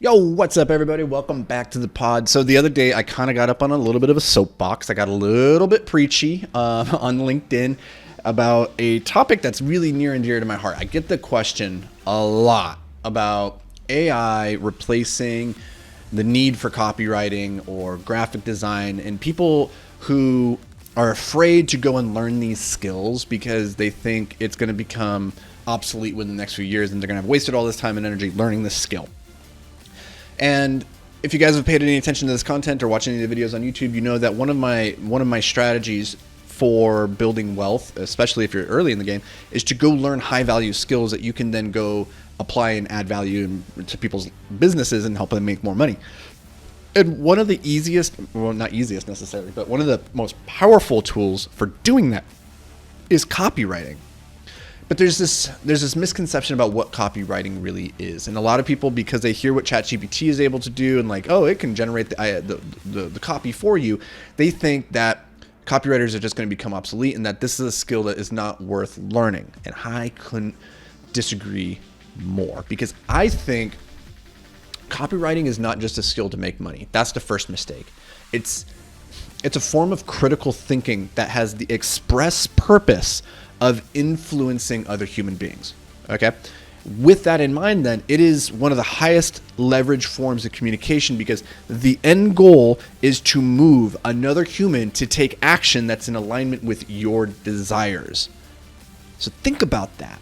Yo, what's up, everybody? Welcome back to the pod. So the other day, I kind of got up on a little bit of a soapbox. I got a little bit preachy on LinkedIn about a topic that's really near and dear to my heart. I get the question a lot about AI replacing the need for copywriting or graphic design, and people who are afraid to go and learn these skills because they think it's going to become obsolete within the next few years and they're going to have wasted all this time and energy learning this skill. And if you guys have paid any attention to this content or watching any of the videos on YouTube, you know that one of my strategies for building wealth, especially if you're early in the game, is to go learn high value skills that you can then go apply and add value to people's businesses and help them make more money. And one of the easiest, well, not easiest necessarily, but one of the most powerful tools for doing that is copywriting. But there's this misconception about what copywriting really is. And a lot of people, because they hear what ChatGPT is able to do and like, oh, it can generate the copy for you, they think that copywriters are just going to become obsolete and that this is a skill that is not worth learning. And I couldn't disagree more, because I think copywriting is not just a skill to make money. That's the first mistake. It's a form of critical thinking that has the express purpose of influencing other human beings. Okay? With that in mind, then, it is one of the highest leverage forms of communication, because the end goal is to move another human to take action that's in alignment with your desires. So think about that.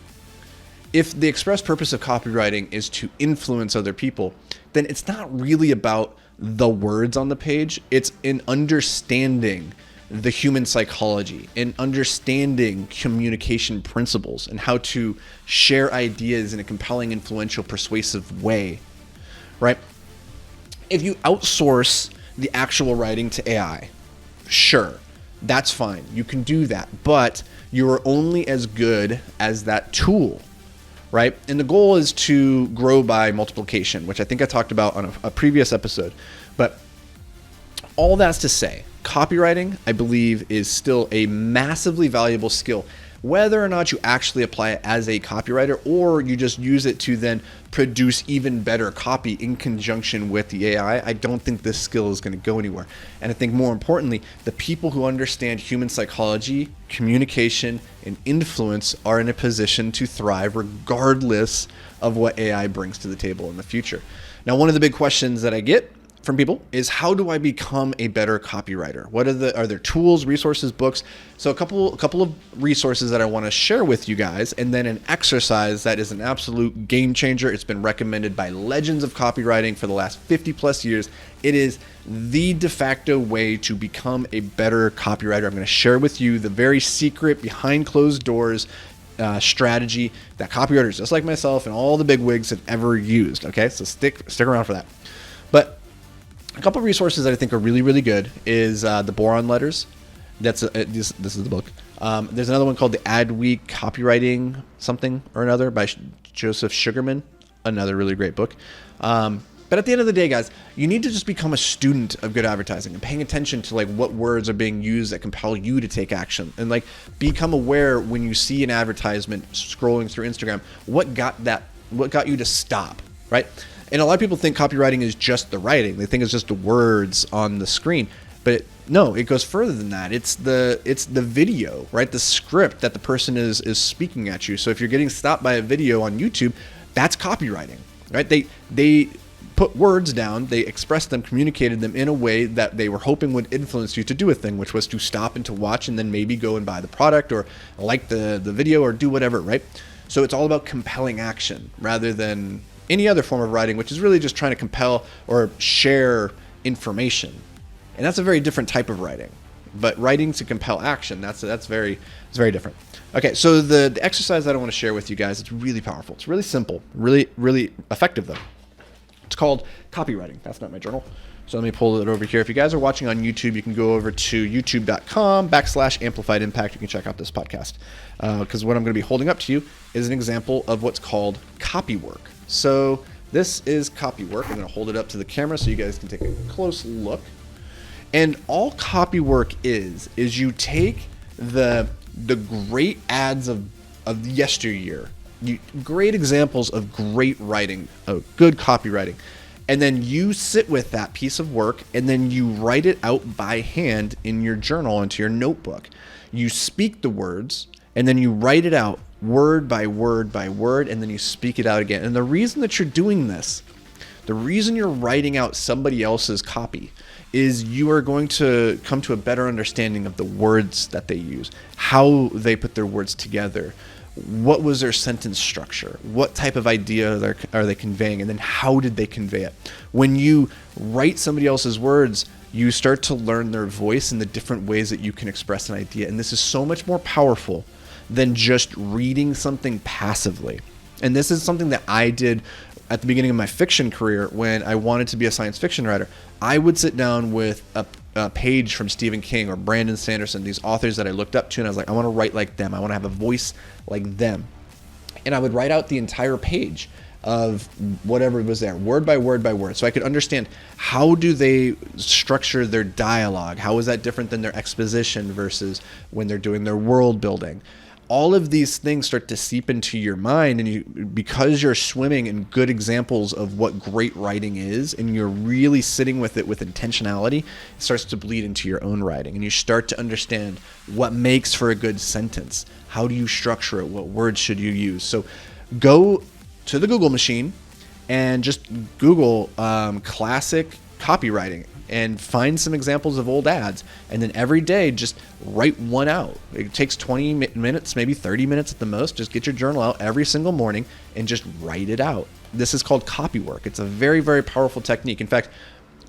If the express purpose of copywriting is to influence other people, then it's not really about the words on the page. It's in understanding the human psychology and understanding communication principles and how to share ideas in a compelling, influential, persuasive way, right? If you outsource the actual writing to AI, sure, that's fine. You can do that, but you're only as good as that tool, right? And the goal is to grow by multiplication, which I think I talked about on a previous episode. But all that's to say, copywriting, I believe, is still a massively valuable skill. Whether or not you actually apply it as a copywriter or you just use it to then produce even better copy in conjunction with the AI, I don't think this skill is going to go anywhere. And I think more importantly, the people who understand human psychology, communication, and influence are in a position to thrive regardless of what AI brings to the table in the future. Now, one of the big questions that I get from people is, how do I become a better copywriter? What are there tools, resources, books? So a couple of resources that I want to share with you guys, and then an exercise that is an absolute game changer. It's been recommended by legends of copywriting for the last 50 plus years. It is the de facto way to become a better copywriter. I'm going to share with you the very secret, behind closed doors strategy that copywriters just like myself and all the big wigs have ever used. Okay, so stick around for that. But a couple of resources that I think are really, really good is the Boron Letters. This is the book. There's another one called the Adweek Copywriting something or another by Joseph Sugarman. Another really great book. But at the end of the day, guys, you need to just become a student of good advertising and paying attention to like what words are being used that compel you to take action, and like become aware when you see an advertisement scrolling through Instagram, what got you to stop, right? And a lot of people think copywriting is just the writing. They think it's just the words on the screen. But no, it goes further than that. It's the video, right? The script that the person is speaking at you. So if you're getting stopped by a video on YouTube, that's copywriting, right? They put words down, they expressed them, communicated them in a way that they were hoping would influence you to do a thing, which was to stop and to watch and then maybe go and buy the product or like the video or do whatever, right? So it's all about compelling action rather than any other form of writing, which is really just trying to compel or share information. And that's a very different type of writing. But writing to compel action, it's very different. Okay, so the exercise that I want to share with you guys, it's really powerful. It's really simple, really, really effective though. It's called copywriting. That's not my journal. So let me pull it over here. If you guys are watching on YouTube, you can go over to youtube.com/amplified impact. You can check out this podcast. Because what I'm going to be holding up to you is an example of what's called copy work. So this is copy work. I'm going to hold it up to the camera so you guys can take a close look. And all copy work is you take the great ads of yesteryear, great examples of great writing, of good copywriting, And then you sit with that piece of work and then you write it out by hand in your journal, into your notebook. You speak the words and then you write it out word by word by word, and then you speak it out again. And the reason that you're doing this, the reason you're writing out somebody else's copy, is you are going to come to a better understanding of the words that they use, how they put their words together, what was their sentence structure, what type of idea are they conveying, and then how did they convey it. When you write somebody else's words, you start to learn their voice and the different ways that you can express an idea. And this is so much more powerful than just reading something passively. And this is something that I did at the beginning of my fiction career when I wanted to be a science fiction writer. I would sit down with a page from Stephen King or Brandon Sanderson, these authors that I looked up to, and I was like, I want to write like them. I want to have a voice like them. And I would write out the entire page of whatever was there, word by word by word, so I could understand how do they structure their dialogue, how is that different than their exposition versus when they're doing their world building. All of these things start to seep into your mind, and because you're swimming in good examples of what great writing is, and you're really sitting with it with intentionality, it starts to bleed into your own writing, and you start to understand what makes for a good sentence. How do you structure it? What words should you use? So go to the Google machine and just Google classic copywriting and find some examples of old ads, and then every day just write one out. It takes 20 minutes, maybe 30 minutes at the most. Just get your journal out every single morning and just write it out. This is called copy work. It's a very, very powerful technique. In fact,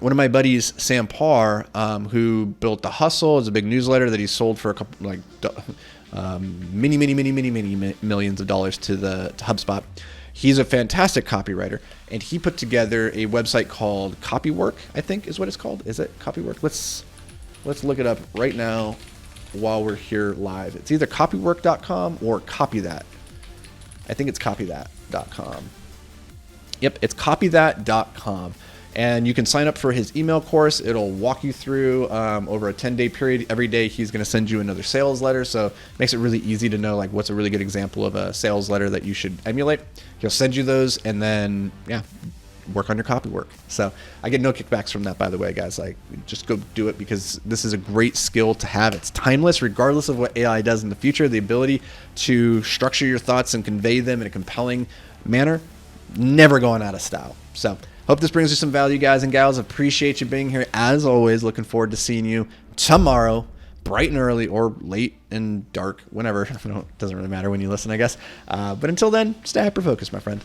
one of my buddies, Sam Parr, who built The Hustle, is a big newsletter that he sold for a couple, like many millions of dollars to HubSpot. He's a fantastic copywriter, and he put together a website called Copywork, I think is what it's called. Is it Copywork? Let's look it up right now while we're here live. It's either copywork.com or copythat. I think it's copythat.com. Yep, it's copythat.com. And you can sign up for his email course. It'll walk you through over a 10-day period. Every day he's going to send you another sales letter. So it makes it really easy to know like what's a really good example of a sales letter that you should emulate. He'll send you those, and then work on your copy work. So I get no kickbacks from that, by the way, guys. Like, just go do it, because this is a great skill to have. It's timeless, regardless of what AI does in the future. The ability to structure your thoughts and convey them in a compelling manner, never going out of style. So hope this brings you some value, guys and gals. Appreciate you being here. As always, looking forward to seeing you tomorrow, bright and early, or late and dark, whenever. It doesn't really matter when you listen, I guess. But until then, stay hyper-focused, my friend.